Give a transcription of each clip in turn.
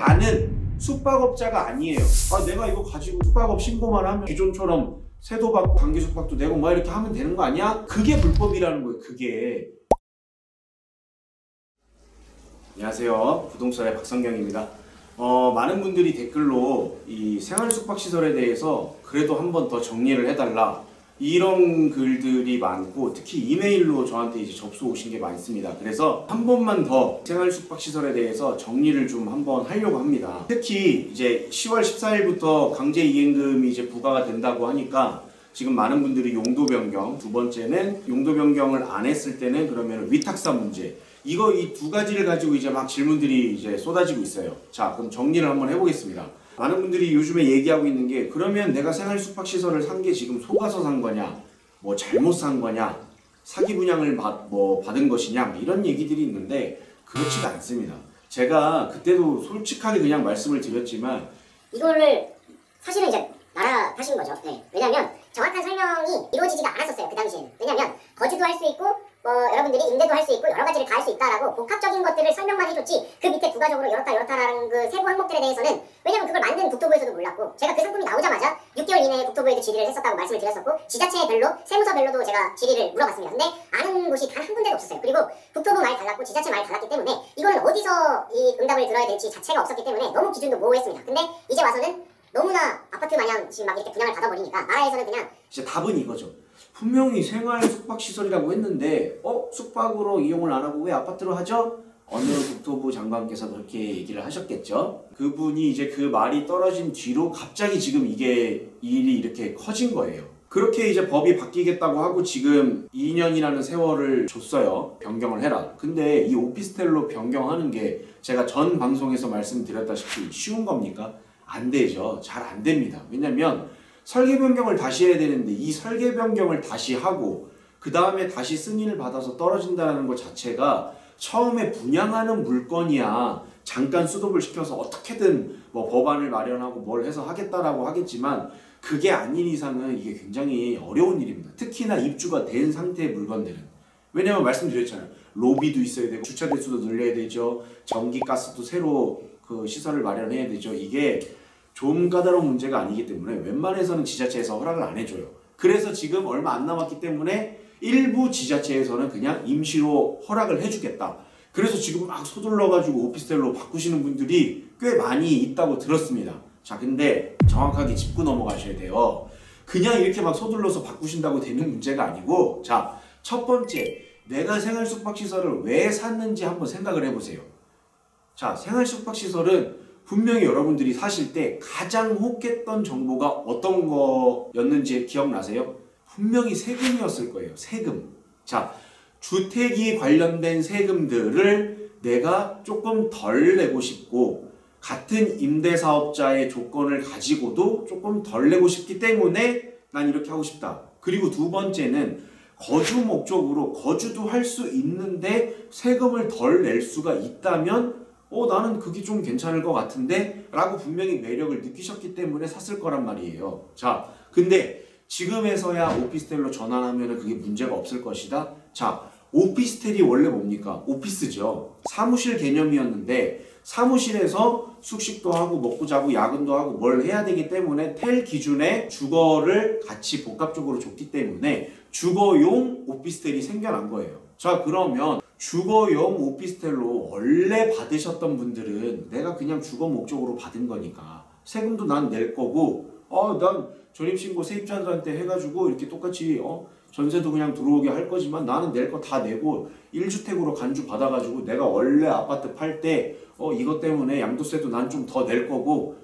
아는 숙박업자가 아니에요. 아, 내가 이거 가지고 숙박업 신고만 하면 기존처럼 세도 받고 단기 숙박도 내고 막 이렇게 하면 되는 거 아니야? 그게 불법이라는 거예요. 그게. 안녕하세요. 부동산의 박성경입니다. 많은 분들이 댓글로 이 생활숙박시설에 대해서 그래도 한 번 더 정리를 해달라 이런 글들이 많고, 특히 이메일로 저한테 이제 접수 오신 게 많습니다. 그래서 한 번만 더 생활숙박시설에 대해서 정리를 좀 한번 하려고 합니다. 특히 이제 10월 14일부터 강제이행금이 이제 부과가 된다고 하니까 지금 많은 분들이 용도 변경, 두 번째는 용도 변경을 안 했을 때는 그러면 위탁사 문제, 이 두 가지를 가지고 이제 막 질문들이 이제 쏟아지고 있어요. 자, 그럼 정리를 한번 해보겠습니다. 많은 분들이 요즘에 얘기하고 있는 게, 그러면 내가 생활숙박시설을 산 게 지금 속아서 산 거냐, 뭐 잘못 산 거냐, 사기 분양을 받은 것이냐, 이런 얘기들이 있는데 그렇지가 않습니다. 제가 그때도 솔직하게 그냥 말씀을 드렸지만 이거를 사실은 이제 말아하신 거죠. 네. 왜냐면 정확한 설명이 이루어지지가 않았었어요. 그 당시에는. 왜냐면 거주도 할 수 있고 여러분들이 임대도 할 수 있고 여러 가지를 다 할 수 있다라고 복합적인 것들을 설명만 해줬지, 그 밑에 부가적으로 이렇다라는 그 세부 항목들에 대해서는, 왜냐면 그걸 만든 국토부에서도 몰랐고, 제가 그 상품이 나오자마자 6개월 이내에 국토부에도 질의를 했었다고 말씀을 드렸었고, 지자체별로 세무서별로도 제가 질의를 물어봤습니다. 근데 아는 곳이 단 한 군데도 없었어요. 그리고 국토부 말이 달랐고 지자체 말이 달랐기 때문에 이거는 어디서 이 응답을 들어야 될지 자체가 없었기 때문에 너무 기준도 모호했습니다. 근데 이제 와서는 너무나 아파트 마냥 지금 막 이렇게 분양을 받아버리니까 나라에서는 그냥, 진짜 답은 이거죠. 분명히 생활 숙박시설이라고 했는데 숙박으로 이용을 안 하고 왜 아파트로 하죠? 어느 국토부 장관께서 그렇게 얘기를 하셨겠죠. 그분이 이제 그 말이 떨어진 뒤로 갑자기 지금 이게 일이 이렇게 커진 거예요. 그렇게 이제 법이 바뀌겠다고 하고 지금 2년이라는 세월을 줬어요. 변경을 해라. 근데 이 오피스텔로 변경하는 게 제가 전 방송에서 말씀드렸다시피 쉬운 겁니까? 안 되죠. 잘 안 됩니다. 왜냐면 설계 변경을 다시 해야 되는데, 이 설계 변경을 다시 하고 그 다음에 다시 승인을 받아서 떨어진다는 것 자체가, 처음에 분양하는 물건이야 잠깐 수독을 시켜서 어떻게든 뭐 법안을 마련하고 뭘 해서 하겠다라고 하겠지만, 그게 아닌 이상은 이게 굉장히 어려운 일입니다. 특히나 입주가 된 상태의 물건들은. 왜냐면 말씀드렸잖아요. 로비도 있어야 되고 주차 대수도 늘려야 되죠. 전기 가스도 새로 그 시설을 마련해야 되죠. 이게 좀 까다로운 문제가 아니기 때문에 웬만해서는 지자체에서 허락을 안 해줘요. 그래서 지금 얼마 안 남았기 때문에 일부 지자체에서는 그냥 임시로 허락을 해주겠다. 그래서 지금 막 서둘러가지고 오피스텔로 바꾸시는 분들이 꽤 많이 있다고 들었습니다. 자, 근데 정확하게 짚고 넘어가셔야 돼요. 그냥 이렇게 막 서둘러서 바꾸신다고 되는 문제가 아니고, 자, 첫 번째, 내가 생활숙박시설을 왜 샀는지 한번 생각을 해보세요. 자, 생활숙박시설은 분명히 여러분들이 사실 때 가장 혹했던 정보가 어떤 거였는지 기억나세요? 분명히 세금이었을 거예요. 세금. 자, 주택이 관련된 세금들을 내가 조금 덜 내고 싶고, 같은 임대사업자의 조건을 가지고도 조금 덜 내고 싶기 때문에 난 이렇게 하고 싶다. 그리고 두 번째는 거주 목적으로 거주도 할 수 있는데 세금을 덜 낼 수가 있다면 나는 그게 좀 괜찮을 것 같은데 라고 분명히 매력을 느끼셨기 때문에 샀을 거란 말이에요. 자, 근데 지금에서야 오피스텔로 전환하면 그게 문제가 없을 것이다. 자, 오피스텔이 원래 뭡니까? 오피스죠. 사무실 개념이었는데 사무실에서 숙식도 하고 먹고 자고 야근도 하고 뭘 해야 되기 때문에 텔 기준의 주거를 같이 복합적으로 줬기 때문에 주거용 오피스텔이 생겨난 거예요. 자, 그러면 주거용 오피스텔로 원래 받으셨던 분들은 내가 그냥 주거 목적으로 받은 거니까 세금도 난 낼 거고, 난 전입신고 세입자들한테 해가지고 이렇게 똑같이 전세도 그냥 들어오게 할 거지만 나는 낼 거 다 내고 1주택으로 간주 받아가지고 내가 원래 아파트 팔 때 이것 때문에 양도세도 난 좀 더 낼 거고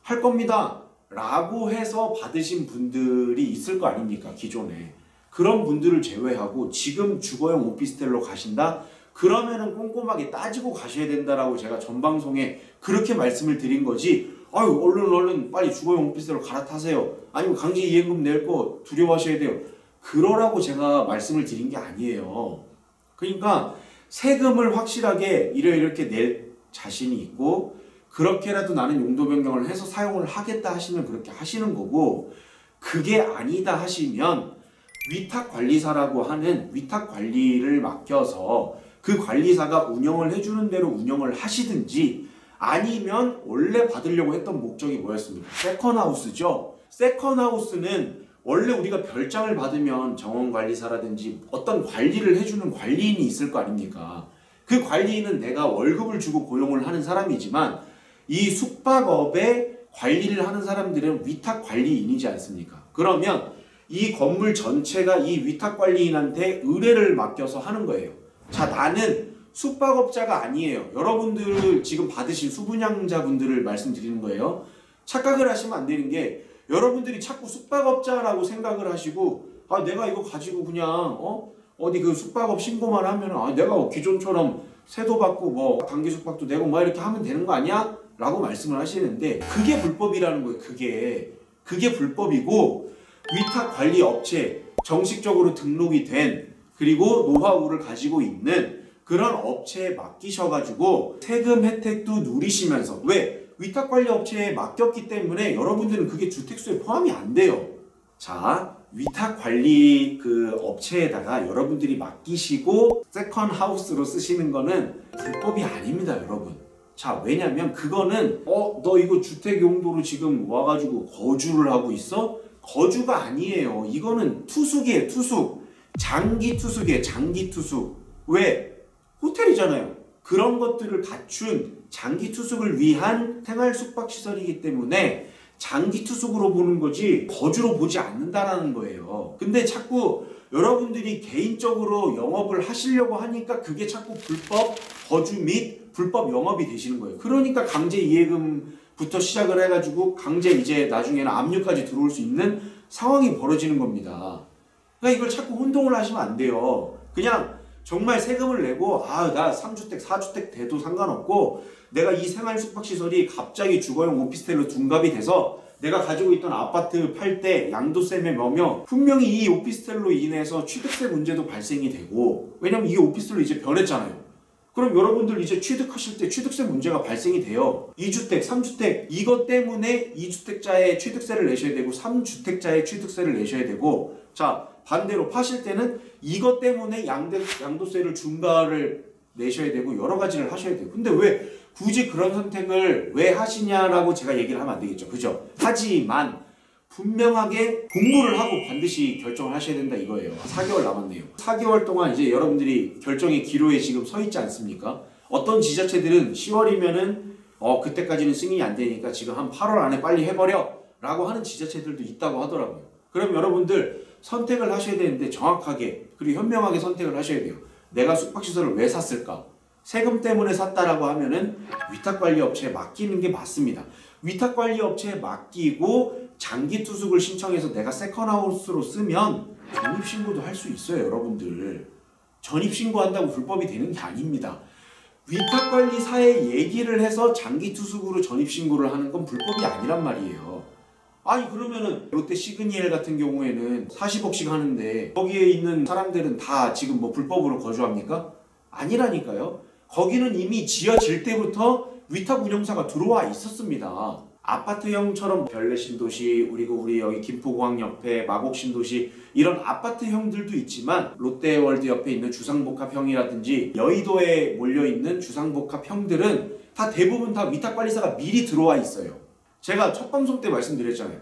할 겁니다 라고 해서 받으신 분들이 있을 거 아닙니까? 기존에. 그런 분들을 제외하고 지금 주거용 오피스텔로 가신다? 그러면은 꼼꼼하게 따지고 가셔야 된다라고 제가 전 방송에 그렇게 말씀을 드린 거지, 아유 얼른 빨리 주거용 오피스텔로 갈아타세요, 아니면 강제이행금 낼 거 두려워하셔야 돼요, 그러라고 제가 말씀을 드린 게 아니에요. 그러니까 세금을 확실하게 이렇게 낼 자신이 있고, 그렇게라도 나는 용도 변경을 해서 사용을 하겠다 하시면 그렇게 하시는 거고, 그게 아니다 하시면 위탁관리사라고 하는 위탁관리를 맡겨서 그 관리사가 운영을 해주는 대로 운영을 하시든지, 아니면 원래 받으려고 했던 목적이 뭐였습니까? 세컨하우스죠. 세컨하우스는 원래 우리가 별장을 받으면 정원관리사라든지 어떤 관리를 해주는 관리인이 있을 거 아닙니까? 그 관리인은 내가 월급을 주고 고용을 하는 사람이지만 이 숙박업에 관리를 하는 사람들은 위탁관리인이지 않습니까? 그러면 이 건물 전체가 이 위탁관리인한테 의뢰를 맡겨서 하는 거예요. 자, 나는 숙박업자가 아니에요. 여러분들 지금 받으신 수분양자분들을 말씀드리는 거예요. 착각을 하시면 안 되는 게 여러분들이 자꾸 숙박업자라고 생각을 하시고 아 내가 이거 가지고 그냥 어디 그 숙박업 신고만 하면 아 내가 기존처럼 세도 받고 뭐 단기 숙박도 내고 뭐 이렇게 하면 되는 거 아니야? 라고 말씀을 하시는데 그게 불법이라는 거예요. 그게 불법이고 위탁관리업체 정식적으로 등록이 된 그리고 노하우를 가지고 있는 그런 업체에 맡기셔가지고 세금 혜택도 누리시면서 왜? 위탁관리업체에 맡겼기 때문에 여러분들은 그게 주택수에 포함이 안 돼요. 자, 위탁관리 그 업체에다가 여러분들이 맡기시고 세컨하우스로 쓰시는 거는 불법이 아닙니다, 여러분. 자, 왜냐면 그거는 너 이거 주택 용도로 지금 와가지고 거주를 하고 있어? 거주가 아니에요. 이거는 투숙이에요, 투숙. 장기 투숙이에요, 장기 투숙. 왜? 호텔이잖아요. 그런 것들을 갖춘 장기 투숙을 위한 생활 숙박시설이기 때문에 장기 투숙으로 보는 거지 거주로 보지 않는다라는 거예요. 근데 자꾸 여러분들이 개인적으로 영업을 하시려고 하니까 그게 자꾸 불법 거주 및 불법 영업이 되시는 거예요. 그러니까 강제 이해금부터 시작을 해가지고 강제 이제 나중에는 압류까지 들어올 수 있는 상황이 벌어지는 겁니다. 그러니까 이걸 자꾸 혼동을 하시면 안 돼요. 그냥 정말 세금을 내고 나 3주택, 4주택 돼도 상관없고 내가 이 생활 숙박시설이 갑자기 주거용 오피스텔로 둔갑이 돼서 내가 가지고 있던 아파트 팔 때 양도세며 뭐며 분명히 이 오피스텔로 인해서 취득세 문제도 발생이 되고 왜냐면 이게 오피스텔로 이제 변했잖아요. 그럼 여러분들 이제 취득하실 때 취득세 문제가 발생이 돼요. 2주택, 3주택 이것 때문에 2주택자의 취득세를 내셔야 되고 3주택자의 취득세를 내셔야 되고 자 반대로 파실 때는 이것 때문에 양도세를 중과를 내셔야 되고 여러 가지를 하셔야 돼요. 근데 왜 굳이 그런 선택을 왜 하시냐라고 제가 얘기를 하면 안 되겠죠. 그죠? 하지만 분명하게 공부를 하고 반드시 결정을 하셔야 된다 이거예요. 4개월 남았네요. 4개월 동안 이제 여러분들이 결정의 기로에 지금 서 있지 않습니까? 어떤 지자체들은 10월이면은 그때까지는 승인이 안 되니까 지금 한 8월 안에 빨리 해버려 라고 하는 지자체들도 있다고 하더라고요. 그럼 여러분들 선택을 하셔야 되는데 정확하게 그리고 현명하게 선택을 하셔야 돼요. 내가 숙박시설을 왜 샀을까? 세금 때문에 샀다라고 하면은 위탁관리업체에 맡기는 게 맞습니다. 위탁관리업체에 맡기고 장기투숙을 신청해서 내가 세컨하우스로 쓰면 전입신고도 할 수 있어요, 여러분들. 전입신고한다고 불법이 되는 게 아닙니다. 위탁관리사에 얘기를 해서 장기투숙으로 전입신고를 하는 건 불법이 아니란 말이에요. 아니 그러면은 롯데 시그니엘 같은 경우에는 40억씩 하는데 거기에 있는 사람들은 다 지금 뭐 불법으로 거주합니까? 아니라니까요. 거기는 이미 지어질 때부터 위탁 운영사가 들어와 있었습니다. 아파트형처럼 별내신도시 그리고 우리 여기 김포공항 옆에 마곡신도시 이런 아파트형들도 있지만 롯데월드 옆에 있는 주상복합형이라든지 여의도에 몰려있는 주상복합형들은 다 대부분 다 위탁관리사가 미리 들어와 있어요. 제가 첫 방송 때 말씀드렸잖아요.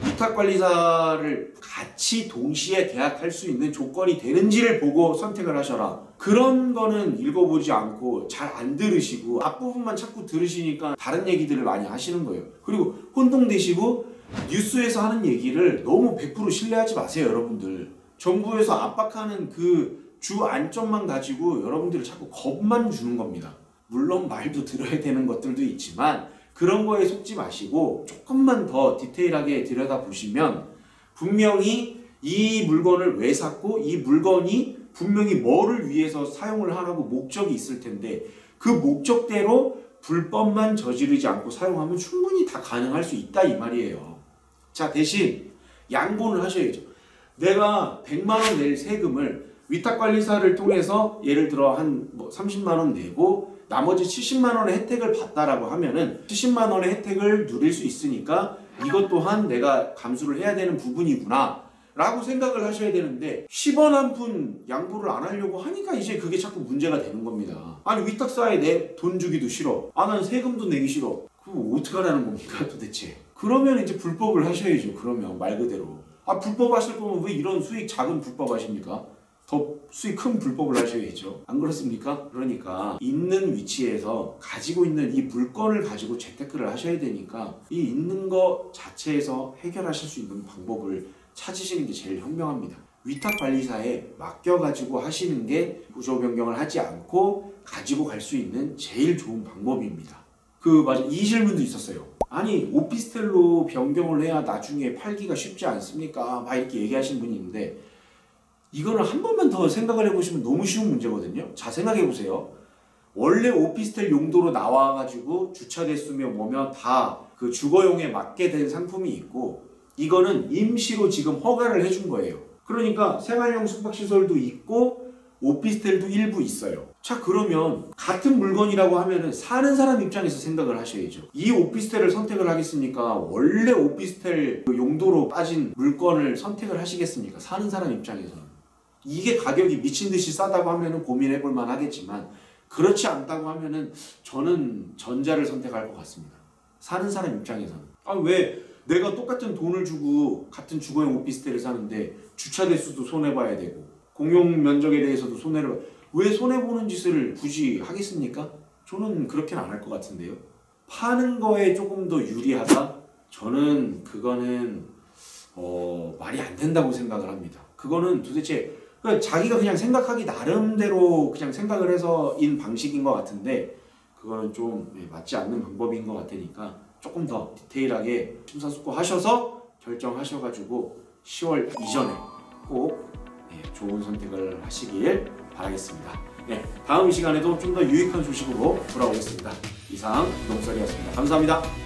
위탁관리사를 같이 동시에 계약할 수 있는 조건이 되는지를 보고 선택을 하셔라. 그런 거는 읽어보지 않고 잘 안 들으시고 앞부분만 자꾸 들으시니까 다른 얘기들을 많이 하시는 거예요. 그리고 혼동되시고 뉴스에서 하는 얘기를 너무 100% 신뢰하지 마세요, 여러분들. 정부에서 압박하는 그 주 안점만 가지고 여러분들을 자꾸 겁만 주는 겁니다. 물론 말도 들어야 되는 것들도 있지만 그런 거에 속지 마시고 조금만 더 디테일하게 들여다보시면 분명히 이 물건을 왜 샀고 이 물건이 분명히 뭐를 위해서 사용을 하라고 목적이 있을 텐데 그 목적대로 불법만 저지르지 않고 사용하면 충분히 다 가능할 수 있다 이 말이에요. 자 대신 양보를 하셔야죠. 내가 100만 원 낼 세금을 위탁관리사를 통해서 예를 들어 한 뭐 30만 원 내고 나머지 70만 원의 혜택을 받다라고 하면은 70만 원의 혜택을 누릴 수 있으니까 이것 또한 내가 감수를 해야 되는 부분이구나 라고 생각을 하셔야 되는데 10원 한 푼 양보를 안 하려고 하니까 이제 그게 자꾸 문제가 되는 겁니다. 아니 위탁사에 내 돈 주기도 싫어. 아 난 세금도 내기 싫어. 그럼 어떡하라는 겁니까 도대체. 그러면 이제 불법을 하셔야죠. 그러면 말 그대로. 아 불법 하실 거면 왜 이런 수익 작은 불법 하십니까? 더 수익 큰 불법을 하셔야죠. 안 그렇습니까? 그러니까 있는 위치에서 가지고 있는 이 물건을 가지고 재테크를 하셔야 되니까 이 있는 거 자체에서 해결하실 수 있는 방법을 찾으시는 게 제일 현명합니다. 위탁관리사에 맡겨가지고 하시는 게 구조 변경을 하지 않고 가지고 갈 수 있는 제일 좋은 방법입니다. 맞아, 이 질문도 있었어요. 아니 오피스텔로 변경을 해야 나중에 팔기가 쉽지 않습니까? 막 이렇게 얘기하시는 분이 있는데 이거를 한 번만 더 생각을 해보시면 너무 쉬운 문제거든요. 자 생각해보세요. 원래 오피스텔 용도로 나와가지고 주차 대수며 뭐며 다 그 주거용에 맞게 된 상품이 있고 이거는 임시로 지금 허가를 해준 거예요. 그러니까 생활용 숙박시설도 있고 오피스텔도 일부 있어요. 자 그러면 같은 물건이라고 하면은 사는 사람 입장에서 생각을 하셔야죠. 이 오피스텔을 선택을 하겠습니까? 원래 오피스텔 용도로 빠진 물건을 선택을 하시겠습니까? 사는 사람 입장에서는. 이게 가격이 미친듯이 싸다고 하면은 고민해볼 만 하겠지만 그렇지 않다고 하면은 저는 전자를 선택할 것 같습니다. 사는 사람 입장에서는. 아 왜 내가 똑같은 돈을 주고 같은 주거용 오피스텔을 사는데 주차 대수도 손해봐야 되고 공용 면적에 대해서도 손해를 왜 손해보는 짓을 굳이 하겠습니까? 저는 그렇게는 안 할 것 같은데요. 파는 거에 조금 더 유리하다? 저는 그거는 말이 안 된다고 생각을 합니다. 그거는 도대체 자기가 그냥 생각하기 나름대로 그냥 생각을 해서인 방식인 것 같은데 그거는 좀 맞지 않는 방법인 것 같으니까 조금 더 디테일하게 심사숙고하셔서 결정하셔가지고 10월 이전에 꼭 좋은 선택을 하시길 바라겠습니다. 다음 시간에도 좀 더 유익한 소식으로 돌아오겠습니다. 이상 부동설이었습니다. 감사합니다.